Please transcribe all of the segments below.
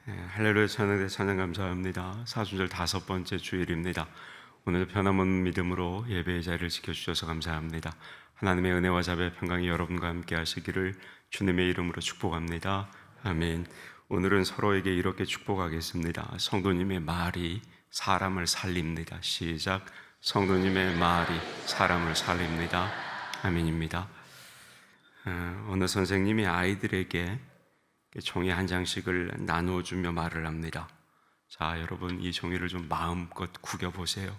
할렐루야 찬양대 찬양 감사합니다. 사순절 5번째 주일입니다. 오늘 변함없는 믿음으로 예배의 자리를 지켜주셔서 감사합니다. 하나님의 은혜와 자비의 평강이 여러분과 함께 하시기를 주님의 이름으로 축복합니다. 아멘. 오늘은 서로에게 이렇게 축복하겠습니다. 성도님의 말이 사람을 살립니다. 시작. 성도님의 말이 사람을 살립니다. 아멘입니다. 어느 선생님이 아이들에게 종이 한 장씩을 나누어주며 말을 합니다. 자, 여러분 이 종이를 좀 마음껏 구겨보세요.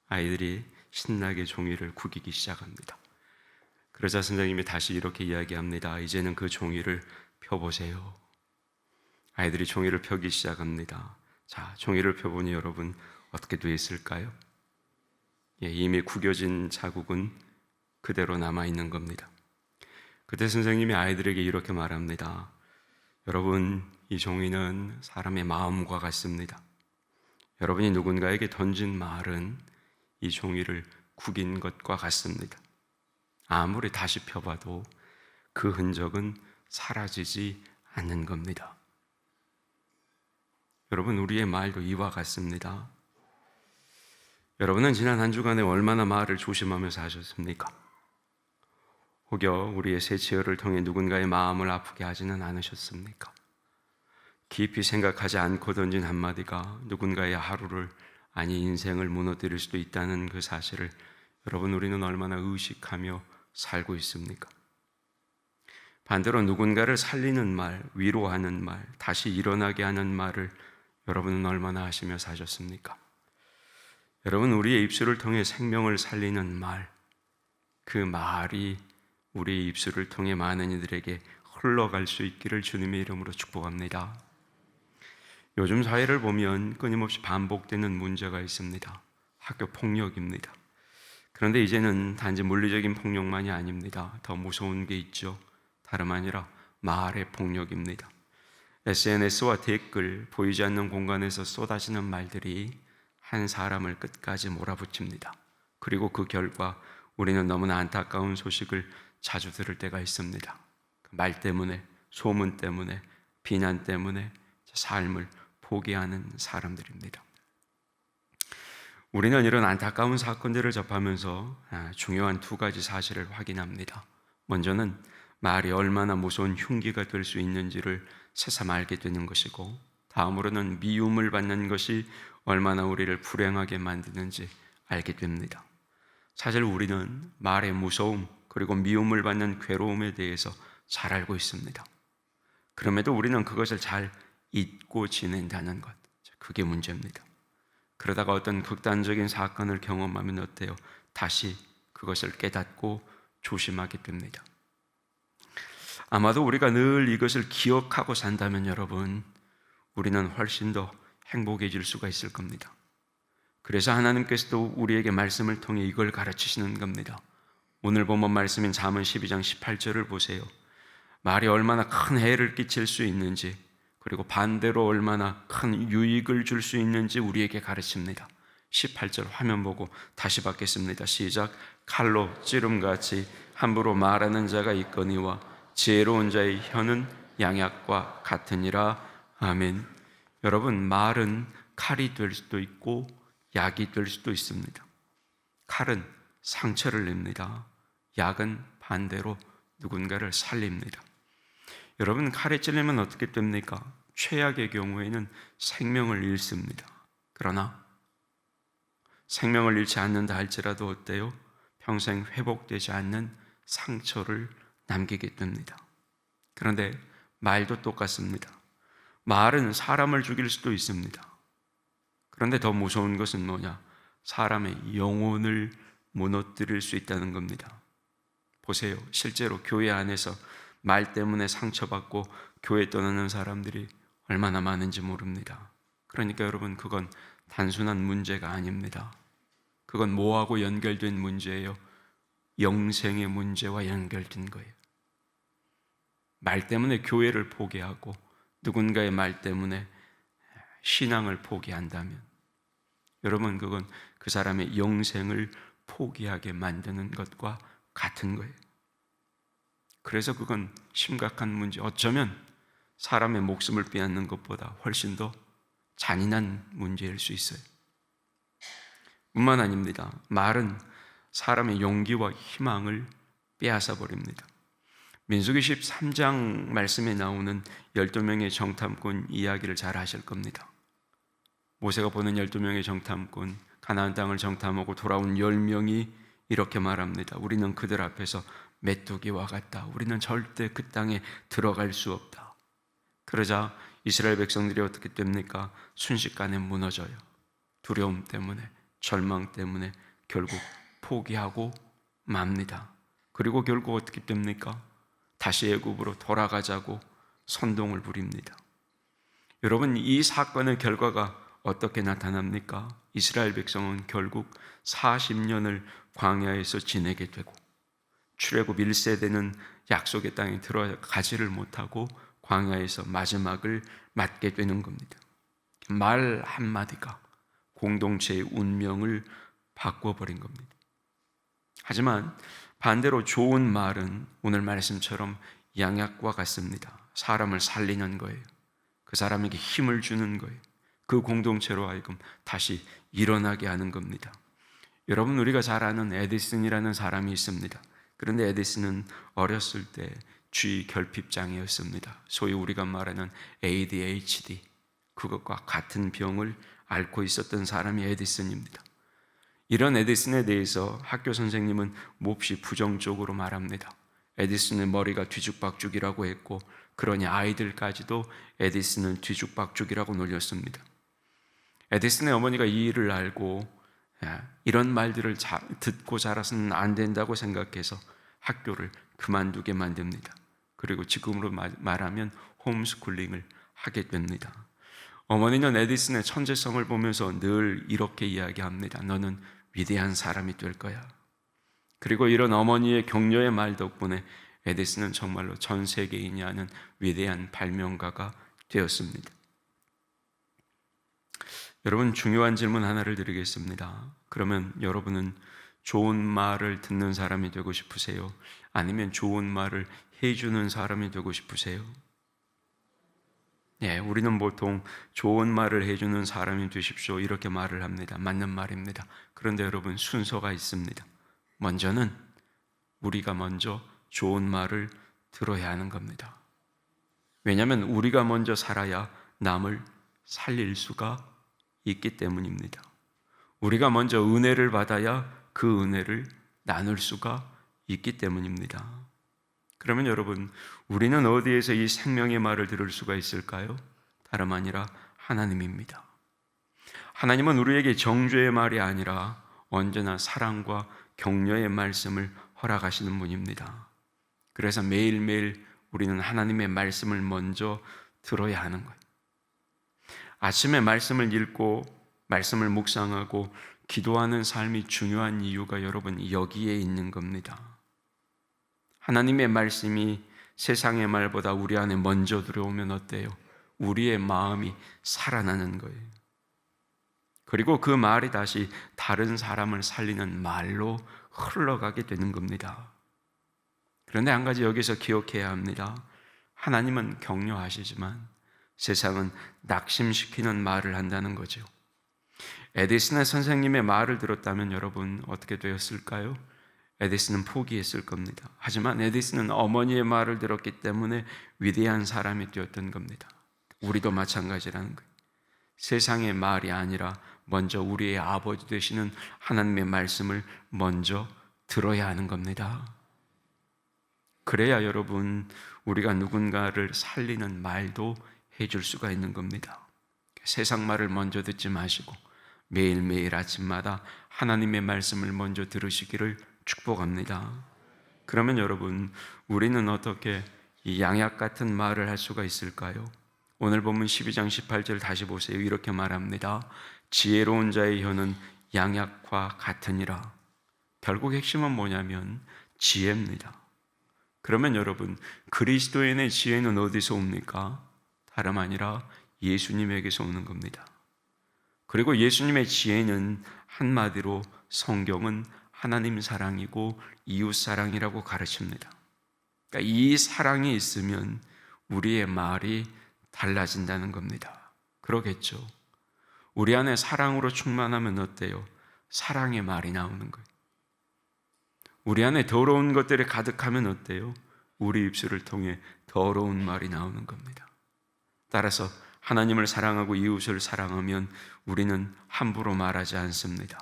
아이들이 신나게 종이를 구기기 시작합니다. 그러자 선생님이 다시 이렇게 이야기합니다. 이제는 그 종이를 펴보세요. 아이들이 종이를 펴기 시작합니다. 자, 종이를 펴보니 여러분 어떻게 되어 있을까요? 이미 구겨진 자국은 그대로 남아있는 겁니다. 그때 선생님이 아이들에게 이렇게 말합니다. 여러분, 이 종이는 사람의 마음과 같습니다. 여러분이 누군가에게 던진 말은 이 종이를 구긴 것과 같습니다. 아무리 다시 펴봐도 그 흔적은 사라지지 않는 겁니다. 여러분, 우리의 말도 이와 같습니다. 여러분은 지난 한 주간에 얼마나 말을 조심하며 사셨습니까? 혹여 우리의 새치어를 통해 누군가의 마음을 아프게 하지는 않으셨습니까? 깊이 생각하지 않고 던진 한마디가 누군가의 하루를, 아니 인생을 무너뜨릴 수도 있다는 그 사실을 여러분 우리는 얼마나 의식하며 살고 있습니까? 반대로 누군가를 살리는 말, 위로하는 말, 다시 일어나게 하는 말을 여러분은 얼마나 하시며 사셨습니까? 여러분, 우리의 입술을 통해 생명을 살리는 말, 그 말이 우리의 입술을 통해 많은 이들에게 흘러갈 수 있기를 주님의 이름으로 축복합니다. 요즘 사회를 보면 끊임없이 반복되는 문제가 있습니다. 학교 폭력입니다. 그런데 이제는 단지 물리적인 폭력만이 아닙니다. 더 무서운 게 있죠. 다름 아니라 말의 폭력입니다. SNS와 댓글, 보이지 않는 공간에서 쏟아지는 말들이 한 사람을 끝까지 몰아붙입니다. 그리고 그 결과 우리는 너무나 안타까운 소식을 자주 들을 때가 있습니다. 말 때문에, 소문 때문에, 비난 때문에 삶을 포기하는 사람들입니다. 우리는 이런 안타까운 사건들을 접하면서 중요한 2가지 사실을 확인합니다. 먼저는 말이 얼마나 무서운 흉기가 될 수 있는지를 새삼 알게 되는 것이고, 다음으로는 미움을 받는 것이 얼마나 우리를 불행하게 만드는지 알게 됩니다. 사실 우리는 말의 무서움, 그리고 미움을 받는 괴로움에 대해서 잘 알고 있습니다. 그럼에도 우리는 그것을 잘 잊고 지낸다는 것, 그게 문제입니다. 그러다가 어떤 극단적인 사건을 경험하면 어때요? 다시 그것을 깨닫고 조심하게 됩니다. 아마도 우리가 늘 이것을 기억하고 산다면 여러분, 우리는 훨씬 더 행복해질 수가 있을 겁니다. 그래서 하나님께서도 우리에게 말씀을 통해 이걸 가르치시는 겁니다. 오늘 본문 말씀인 잠언 12장 18절을 보세요. 말이 얼마나 큰 해를 끼칠 수 있는지, 그리고 반대로 얼마나 큰 유익을 줄 수 있는지 우리에게 가르칩니다. 18절 화면 보고 다시 받겠습니다. 시작. 칼로 찌름같이 함부로 말하는 자가 있거니와 지혜로운 자의 혀는 양약과 같으니라. 아멘. 여러분, 말은 칼이 될 수도 있고 약이 될 수도 있습니다. 칼은 상처를 냅니다. 약은 반대로 누군가를 살립니다. 여러분, 칼에 찔리면 어떻게 됩니까? 최악의 경우에는 생명을 잃습니다. 그러나 생명을 잃지 않는다 할지라도 어때요? 평생 회복되지 않는 상처를 남기게 됩니다. 그런데 말도 똑같습니다. 말은 사람을 죽일 수도 있습니다. 그런데 더 무서운 것은 뭐냐? 사람의 영혼을 무너뜨릴 수 있다는 겁니다. 보세요. 실제로 교회 안에서 말 때문에 상처받고 교회 떠나는 사람들이 얼마나 많은지 모릅니다. 그러니까 여러분, 그건 단순한 문제가 아닙니다. 그건 뭐하고 연결된 문제예요? 영생의 문제와 연결된 거예요. 말 때문에 교회를 포기하고 누군가의 말 때문에 신앙을 포기한다면 여러분, 그건 그 사람의 영생을 포기하게 만드는 것과 같은 거예요. 그래서 그건 심각한 문제, 어쩌면 사람의 목숨을 빼앗는 것보다 훨씬 더 잔인한 문제일 수 있어요. 뿐만 아닙니다. 말은 사람의 용기와 희망을 빼앗아 버립니다. 민수기 13장 말씀에 나오는 12명의 정탐꾼 이야기를 잘 아실 겁니다. 모세가 보는 12명의 정탐꾼, 가나안 땅을 정탐하고 돌아온 10명이 이렇게 말합니다. 우리는 그들 앞에서 메뚜기와 같다. 우리는 절대 그 땅에 들어갈 수 없다. 그러자 이스라엘 백성들이 어떻게 됩니까? 순식간에 무너져요. 두려움 때문에, 절망 때문에 결국 포기하고 맙니다. 그리고 결국 어떻게 됩니까? 다시 애굽으로 돌아가자고 선동을 부립니다. 여러분, 이 사건의 결과가 어떻게 나타납니까? 이스라엘 백성은 결국 40년을 광야에서 지내게 되고 출애굽 1세대는 약속의 땅에 들어가지를 못하고 광야에서 마지막을 맞게 되는 겁니다. 말 한마디가 공동체의 운명을 바꿔버린 겁니다. 하지만 반대로 좋은 말은 오늘 말씀처럼 양약과 같습니다. 사람을 살리는 거예요. 그 사람에게 힘을 주는 거예요. 그 공동체로 하여금 다시 일어나게 하는 겁니다. 여러분, 우리가 잘 아는 에디슨이라는 사람이 있습니다. 그런데 에디슨은 어렸을 때 주의 결핍장애였습니다. 소위 우리가 말하는 ADHD, 그것과 같은 병을 앓고 있었던 사람이 에디슨입니다. 이런 에디슨에 대해서 학교 선생님은 몹시 부정적으로 말합니다. 에디슨의 머리가 뒤죽박죽이라고 했고, 그러니 아이들까지도 에디슨은 뒤죽박죽이라고 놀렸습니다. 에디슨의 어머니가 이 일을 알고 이런 말들을 듣고 자라서는 안 된다고 생각해서 학교를 그만두게 만듭니다. 그리고 지금으로 말하면 홈스쿨링을 하게 됩니다. 어머니는 에디슨의 천재성을 보면서 늘 이렇게 이야기합니다. 너는 위대한 사람이 될 거야. 그리고 이런 어머니의 격려의 말 덕분에 에디슨은 정말로 전 세계인이 아는 위대한 발명가가 되었습니다. 여러분, 중요한 질문 하나를 드리겠습니다. 그러면 여러분은 좋은 말을 듣는 사람이 되고 싶으세요? 아니면 좋은 말을 해주는 사람이 되고 싶으세요? 우리는 보통 좋은 말을 해주는 사람이 되십시오 이렇게 말을 합니다. 맞는 말입니다. 그런데 여러분, 순서가 있습니다. 먼저는 우리가 먼저 좋은 말을 들어야 하는 겁니다. 왜냐하면 우리가 먼저 살아야 남을 살릴 수가 있기 때문입니다. 우리가 먼저 은혜를 받아야 그 은혜를 나눌 수가 있기 때문입니다. 그러면 여러분, 우리는 어디에서 이 생명의 말을 들을 수가 있을까요? 다름 아니라 하나님입니다. 하나님은 우리에게 정죄의 말이 아니라 언제나 사랑과 격려의 말씀을 허락하시는 분입니다. 그래서 매일매일 우리는 하나님의 말씀을 먼저 들어야 하는 거예요. 아침에 말씀을 읽고 말씀을 묵상하고 기도하는 삶이 중요한 이유가 여러분 여기에 있는 겁니다. 하나님의 말씀이 세상의 말보다 우리 안에 먼저 들어오면 어때요? 우리의 마음이 살아나는 거예요. 그리고 그 말이 다시 다른 사람을 살리는 말로 흘러가게 되는 겁니다. 그런데 한 가지 여기서 기억해야 합니다. 하나님은 격려하시지만 세상은 낙심시키는 말을 한다는 거죠. 에디슨의 선생님의 말을 들었다면 여러분 어떻게 되었을까요? 에디슨은 포기했을 겁니다. 하지만 에디슨은 어머니의 말을 들었기 때문에 위대한 사람이 되었던 겁니다. 우리도 마찬가지라는 거예요. 세상의 말이 아니라 먼저 우리의 아버지 되시는 하나님의 말씀을 먼저 들어야 하는 겁니다. 그래야 여러분 우리가 누군가를 살리는 말도 해줄 수가 있는 겁니다. 세상 말을 먼저 듣지 마시고 매일매일 아침마다 하나님의 말씀을 먼저 들으시기를 축복합니다. 그러면 여러분, 우리는 어떻게 이 양약 같은 말을 할 수가 있을까요? 오늘 본문 12장 18절 다시 보세요. 이렇게 말합니다. 지혜로운 자의 혀는 양약과 같으니라. 결국 핵심은 뭐냐면 지혜입니다. 그러면 여러분, 그리스도인의 지혜는 어디서 옵니까? 다름 아니라 예수님에게서 오는 겁니다. 그리고 예수님의 지혜는 한마디로 성경은 하나님 사랑이고 이웃 사랑이라고 가르칩니다. 그러니까 이 사랑이 있으면 우리의 말이 달라진다는 겁니다. 그러겠죠. 우리 안에 사랑으로 충만하면 어때요? 사랑의 말이 나오는 거예요. 우리 안에 더러운 것들이 가득하면 어때요? 우리 입술을 통해 더러운 말이 나오는 겁니다. 따라서 하나님을 사랑하고 이웃을 사랑하면 우리는 함부로 말하지 않습니다.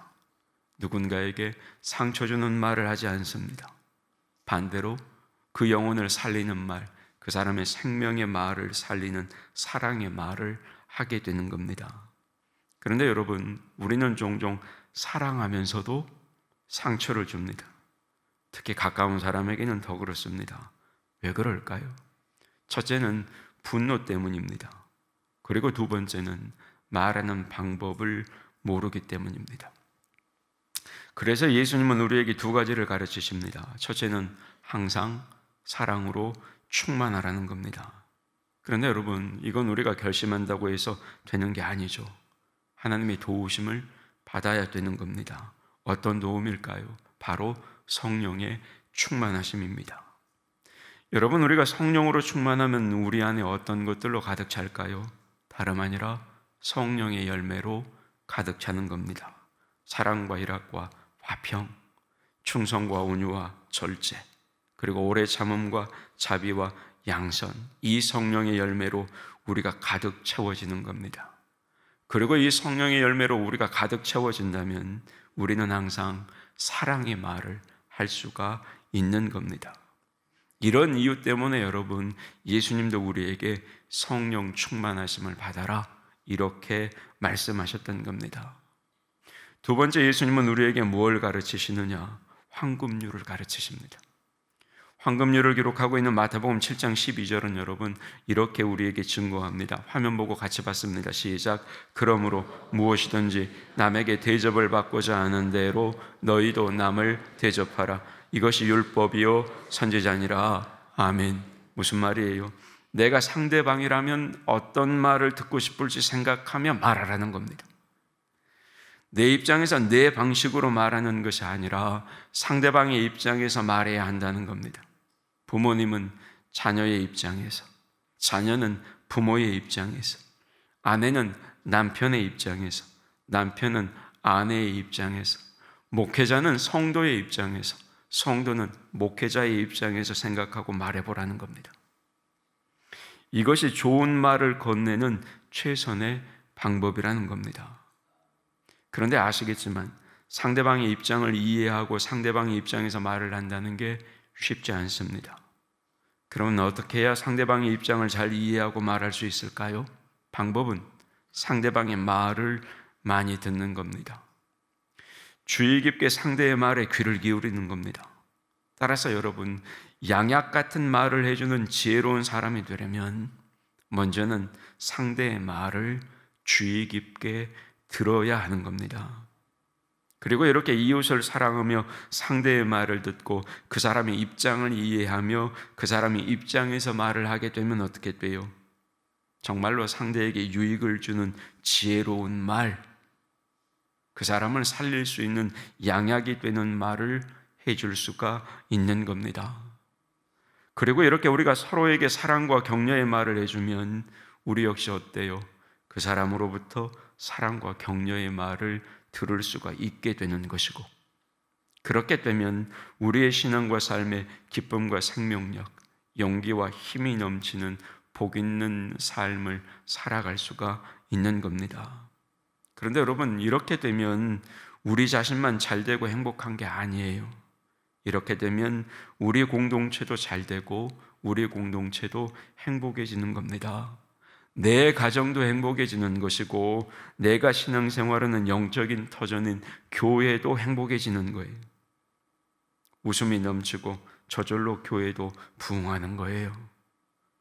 누군가에게 상처 주는 말을 하지 않습니다. 반대로 그 영혼을 살리는 말, 그 사람의 생명의 말을 살리는 사랑의 말을 하게 되는 겁니다. 그런데 여러분, 우리는 종종 사랑하면서도 상처를 줍니다. 특히 가까운 사람에게는 더 그렇습니다. 왜 그럴까요? 첫째는 분노 때문입니다. 그리고 두 번째는 말하는 방법을 모르기 때문입니다. 그래서 예수님은 우리에게 두 가지를 가르치십니다. 첫째는 항상 사랑으로 충만하라는 겁니다. 그런데 여러분, 이건 우리가 결심한다고 해서 되는 게 아니죠. 하나님의 도우심을 받아야 되는 겁니다. 어떤 도움일까요? 바로 성령의 충만하심입니다. 여러분, 우리가 성령으로 충만하면 우리 안에 어떤 것들로 가득 찰까요? 다름 아니라 성령의 열매로 가득 차는 겁니다. 사랑과 희락과 화평, 충성과 온유와 절제, 그리고 오래 참음과 자비와 양선, 이 성령의 열매로 우리가 가득 채워지는 겁니다. 그리고 이 성령의 열매로 우리가 가득 채워진다면 우리는 항상 사랑의 말을 할 수가 있는 겁니다. 이런 이유 때문에 여러분, 예수님도 우리에게 성령 충만하심을 받아라 이렇게 말씀하셨던 겁니다. 두 번째, 예수님은 우리에게 뭘 가르치시느냐? 황금률을 가르치십니다. 황금률을 기록하고 있는 마태복음 7장 12절은 여러분 이렇게 우리에게 증거합니다. 화면 보고 같이 봤습니다. 시작. 그러므로 무엇이든지 남에게 대접을 받고자 하는 대로 너희도 남을 대접하라. 이것이 율법이요 선지자니라. 아멘. 무슨 말이에요? 내가 상대방이라면 어떤 말을 듣고 싶을지 생각하며 말하라는 겁니다. 내 입장에서 내 방식으로 말하는 것이 아니라 상대방의 입장에서 말해야 한다는 겁니다. 부모님은 자녀의 입장에서, 자녀는 부모의 입장에서, 아내는 남편의 입장에서, 남편은 아내의 입장에서, 목회자는 성도의 입장에서, 성도는 목회자의 입장에서 생각하고 말해보라는 겁니다. 이것이 좋은 말을 건네는 최선의 방법이라는 겁니다. 그런데 아시겠지만 상대방의 입장을 이해하고 상대방의 입장에서 말을 한다는 게 쉽지 않습니다. 그러면 어떻게 해야 상대방의 입장을 잘 이해하고 말할 수 있을까요? 방법은 상대방의 말을 많이 듣는 겁니다. 주의 깊게 상대의 말에 귀를 기울이는 겁니다. 따라서 여러분, 양약 같은 말을 해주는 지혜로운 사람이 되려면 먼저는 상대의 말을 주의 깊게 들어야 하는 겁니다. 그리고 이렇게 이웃을 사랑하며 상대의 말을 듣고 그 사람의 입장을 이해하며 그 사람의 입장에서 말을 하게 되면 어떻게 돼요? 정말로 상대에게 유익을 주는 지혜로운 말, 그 사람을 살릴 수 있는 양약이 되는 말을 해줄 수가 있는 겁니다. 그리고 이렇게 우리가 서로에게 사랑과 격려의 말을 해주면 우리 역시 어때요? 그 사람으로부터 사랑과 격려의 말을 들을 수가 있게 되는 것이고, 그렇게 되면 우리의 신앙과 삶의 기쁨과 생명력, 용기와 힘이 넘치는 복 있는 삶을 살아갈 수가 있는 겁니다. 그런데 여러분, 이렇게 되면 우리 자신만 잘 되고 행복한 게 아니에요. 이렇게 되면 우리 공동체도 잘 되고 우리 공동체도 행복해지는 겁니다. 내 가정도 행복해지는 것이고 내가 신앙생활하는 영적인 터전인 교회도 행복해지는 거예요. 웃음이 넘치고 저절로 교회도 부흥하는 거예요.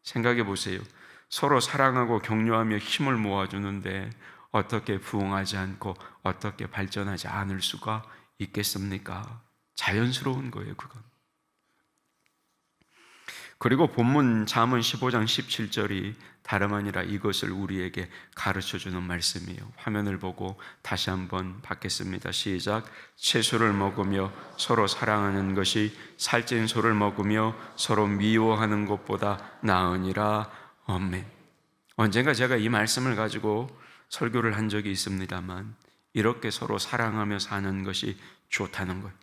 생각해 보세요. 서로 사랑하고 격려하며 힘을 모아주는데 어떻게 부흥하지 않고 어떻게 발전하지 않을 수가 있겠습니까? 자연스러운 거예요, 그건. 그리고 본문 잠언 15장 17절이 다름 아니라 이것을 우리에게 가르쳐주는 말씀이에요. 화면을 보고 다시 한번 받겠습니다. 시작. 채소를 먹으며 서로 사랑하는 것이 살찐 소를 먹으며 서로 미워하는 것보다 나으니라. 아멘. 언젠가 제가 이 말씀을 가지고 설교를 한 적이 있습니다만, 이렇게 서로 사랑하며 사는 것이 좋다는 거예요.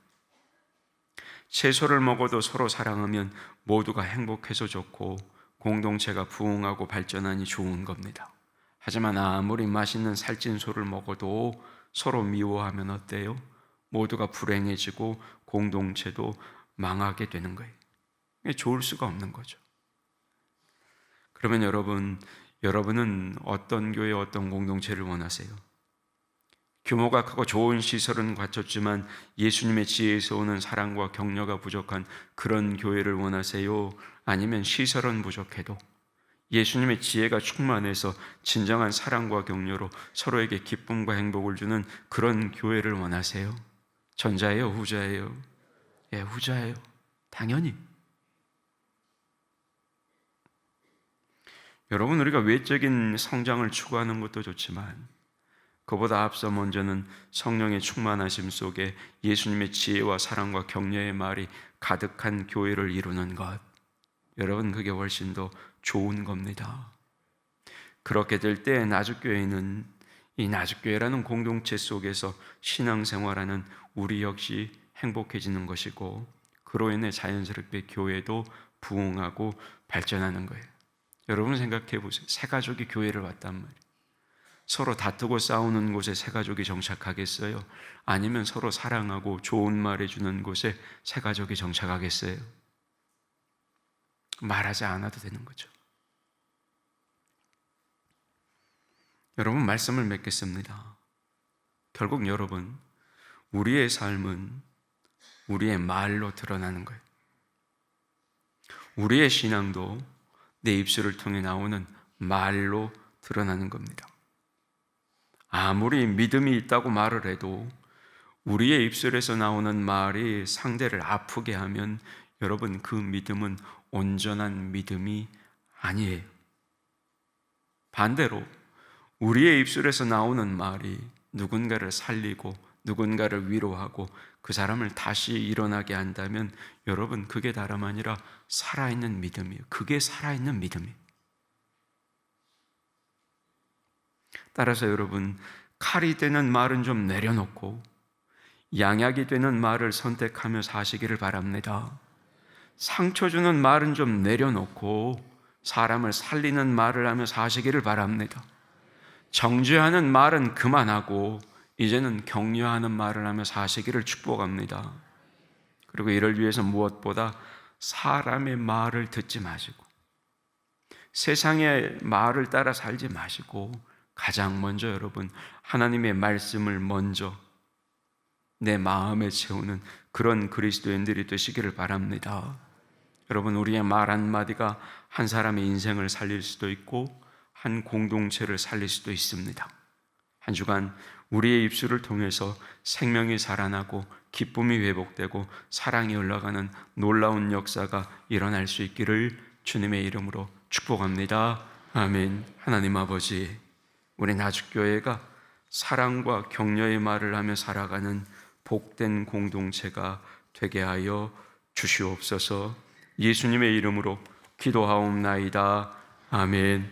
채소를 먹어도 서로 사랑하면 모두가 행복해서 좋고 공동체가 부흥하고 발전하니 좋은 겁니다. 하지만 아무리 맛있는 살찐 소를 먹어도 서로 미워하면 어때요? 모두가 불행해지고 공동체도 망하게 되는 거예요. 좋을 수가 없는 거죠. 그러면 여러분은 어떤 교회, 어떤 공동체를 원하세요? 규모가 크고 좋은 시설은 갖췄지만 예수님의 지혜에서 오는 사랑과 격려가 부족한 그런 교회를 원하세요? 아니면 시설은 부족해도 예수님의 지혜가 충만해서 진정한 사랑과 격려로 서로에게 기쁨과 행복을 주는 그런 교회를 원하세요? 전자예요, 후자예요? 예, 후자예요. 당연히. 여러분, 우리가 외적인 성장을 추구하는 것도 좋지만 그보다 앞서 먼저는 성령의 충만하심 속에 예수님의 지혜와 사랑과 격려의 말이 가득한 교회를 이루는 것, 여러분, 그게 훨씬 더 좋은 겁니다. 그렇게 될 때 나주교회는, 이 나주교회라는 공동체 속에서 신앙생활하는 우리 역시 행복해지는 것이고, 그로 인해 자연스럽게 교회도 부흥하고 발전하는 거예요. 여러분 생각해 보세요. 새 가족이 교회를 왔단 말이에요. 서로 다투고 싸우는 곳에 새 가족이 정착하겠어요? 아니면 서로 사랑하고 좋은 말 해주는 곳에 새 가족이 정착하겠어요? 말하지 않아도 되는 거죠. 여러분, 말씀을 맺겠습니다. 결국 여러분, 우리의 삶은 우리의 말로 드러나는 거예요. 우리의 신앙도 내 입술을 통해 나오는 말로 드러나는 겁니다. 아무리 믿음이 있다고 말을 해도 우리의 입술에서 나오는 말이 상대를 아프게 하면 여러분, 그 믿음은 온전한 믿음이 아니에요. 반대로 우리의 입술에서 나오는 말이 누군가를 살리고 누군가를 위로하고 그 사람을 다시 일어나게 한다면 여러분, 그게 다름 아니라 살아있는 믿음이에요. 그게 살아있는 믿음이에요. 따라서 여러분, 칼이 되는 말은 좀 내려놓고 양약이 되는 말을 선택하며 사시기를 바랍니다. 상처 주는 말은 좀 내려놓고 사람을 살리는 말을 하며 사시기를 바랍니다. 정죄하는 말은 그만하고 이제는 격려하는 말을 하며 사시기를 축복합니다. 그리고 이를 위해서 무엇보다 사람의 말을 듣지 마시고 세상의 말을 따라 살지 마시고 가장 먼저 여러분, 하나님의 말씀을 먼저 내 마음에 채우는 그런 그리스도인들이 되시기를 바랍니다. 여러분, 우리의 말 한마디가 한 사람의 인생을 살릴 수도 있고 한 공동체를 살릴 수도 있습니다. 한 주간 우리의 입술을 통해서 생명이 살아나고 기쁨이 회복되고 사랑이 흘러가는 놀라운 역사가 일어날 수 있기를 주님의 이름으로 축복합니다. 아멘. 하나님 아버지, 우리 나주교회가 사랑과 격려의 말을 하며 살아가는 복된 공동체가 되게 하여 주시옵소서. 예수님의 이름으로 기도하옵나이다. 아멘.